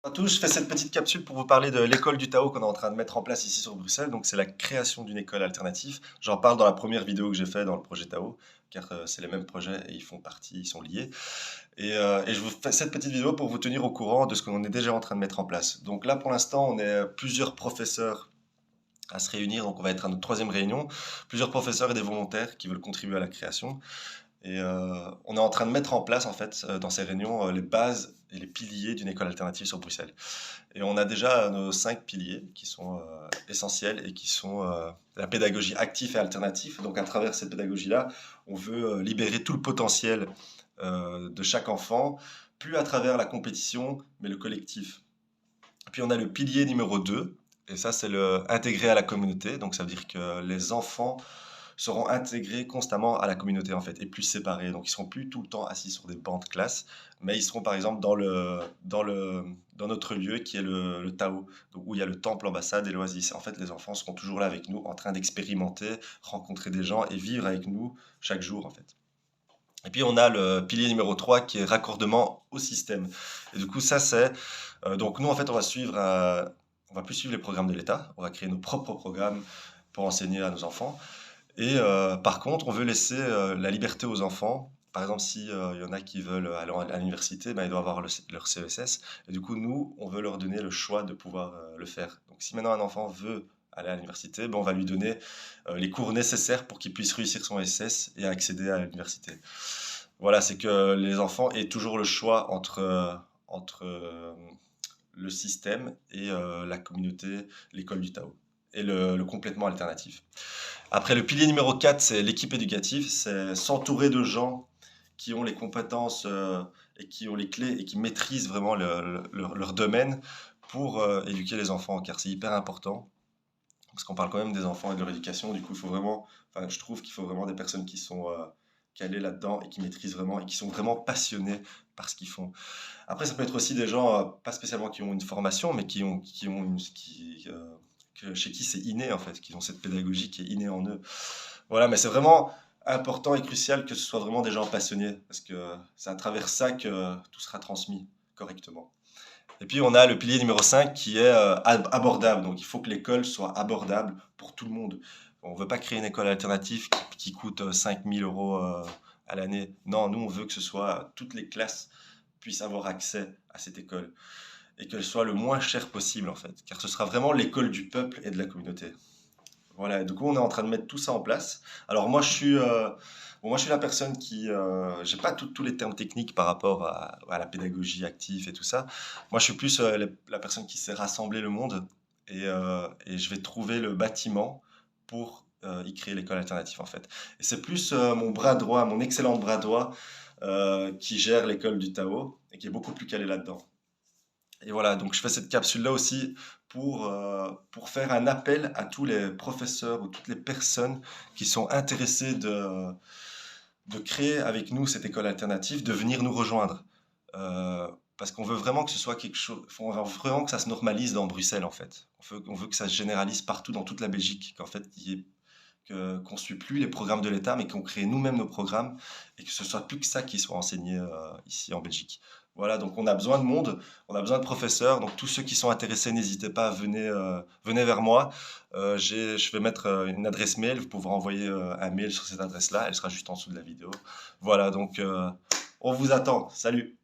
À tous, je fais cette petite capsule pour vous parler de l'école du Tao qu'on est en train de mettre en place ici sur Bruxelles. Donc, c'est la création d'une école alternative. J'en parle dans la première vidéo que j'ai fait dans le projet Tao, car c'est les mêmes projets et ils font partie, ils sont liés. Et je vous fais cette petite vidéo pour vous tenir au courant de ce qu'on est déjà en train de mettre en place. Donc là, pour l'instant, on est plusieurs professeurs à se réunir. Donc, on va être à notre troisième réunion. Plusieurs professeurs et des volontaires qui veulent contribuer à la création. Et on est en train de mettre en place, en fait, dans ces réunions, les bases et les piliers d'une école alternative sur Bruxelles. Et on a déjà nos 5 piliers qui sont essentiels et qui sont la pédagogie active et alternative. Donc à travers cette pédagogie-là, on veut libérer tout le potentiel de chaque enfant, plus à travers la compétition, mais le collectif. Puis on a le pilier numéro 2, et ça c'est le intégrer à la communauté. Donc ça veut dire que les enfants seront intégrés constamment à la communauté en fait, et plus séparés. Donc ils seront plus tout le temps assis sur des bancs de classe, mais ils seront par exemple dans notre lieu qui est le Tao, donc où il y a le temple, ambassade et l'oasis. En fait, les enfants seront toujours là avec nous, en train d'expérimenter, rencontrer des gens et vivre avec nous chaque jour en fait. Et puis on a le pilier numéro 3 qui est raccordement au système. Et du coup ça c'est donc nous en fait on va plus suivre les programmes de l'État, on va créer nos propres programmes pour enseigner à nos enfants. Et par contre, on veut laisser la liberté aux enfants. Par exemple, si il y en a qui veulent aller à l'université, ben, ils doivent avoir leur CESS. Et du coup, nous, on veut leur donner le choix de pouvoir le faire. Donc, si maintenant un enfant veut aller à l'université, ben, on va lui donner les cours nécessaires pour qu'il puisse réussir son SS et accéder à l'université. Voilà, c'est que les enfants aient toujours le choix entre le système et la communauté, l'école du Tao, et le complètement alternatif. Après, le pilier numéro 4, c'est l'équipe éducative. C'est s'entourer de gens qui ont les compétences et qui ont les clés et qui maîtrisent vraiment leur domaine pour éduquer les enfants, car c'est hyper important. Parce qu'on parle quand même des enfants et de leur éducation. Du coup, il faut vraiment, enfin, je trouve qu'il faut vraiment des personnes qui sont calées là-dedans et qui maîtrisent vraiment et qui sont vraiment passionnés par ce qu'ils font. Après, ça peut être aussi des gens, pas spécialement qui ont une formation, mais qui ont chez qui c'est inné, en fait, qui ont cette pédagogie qui est innée en eux. Voilà, mais c'est vraiment important et crucial que ce soit vraiment des gens passionnés, parce que c'est à travers ça que tout sera transmis correctement. Et puis, on a le pilier numéro 5 qui est abordable. Donc, il faut que l'école soit abordable pour tout le monde. On ne veut pas créer une école alternative qui coûte 5 000 euros à l'année. Non, nous, on veut que ce soit toutes les classes puissent avoir accès à cette école et qu'elle soit le moins chère possible, en fait. Car ce sera vraiment l'école du peuple et de la communauté. Voilà, et du coup, on est en train de mettre tout ça en place. Alors moi, je suis la personne qui, j'ai pas tous les termes techniques par rapport à la pédagogie active et tout ça. Moi, je suis plus la personne qui sait rassembler le monde et je vais trouver le bâtiment pour y créer l'école alternative en fait. Et c'est plus mon bras droit, mon excellent bras droit, qui gère l'école du Tao et qui est beaucoup plus calé là-dedans. Et voilà, donc je fais cette capsule-là aussi pour faire un appel à tous les professeurs ou toutes les personnes qui sont intéressées de créer avec nous cette école alternative, de venir nous rejoindre. Parce qu'on veut vraiment que ce soit quelque chose, on veut vraiment que ça se normalise dans Bruxelles en fait. On veut que ça se généralise partout dans toute la Belgique, qu'en fait, qu'on suit plus les programmes de l'État, mais qu'on crée nous-mêmes nos programmes et que ce soit plus que ça qui soit enseigné ici en Belgique. Voilà, donc on a besoin de monde, on a besoin de professeurs. Donc tous ceux qui sont intéressés, n'hésitez pas, venez vers moi. Je vais mettre une adresse mail, vous pouvez envoyer un mail sur cette adresse-là, elle sera juste en dessous de la vidéo. Voilà, donc on vous attend. Salut!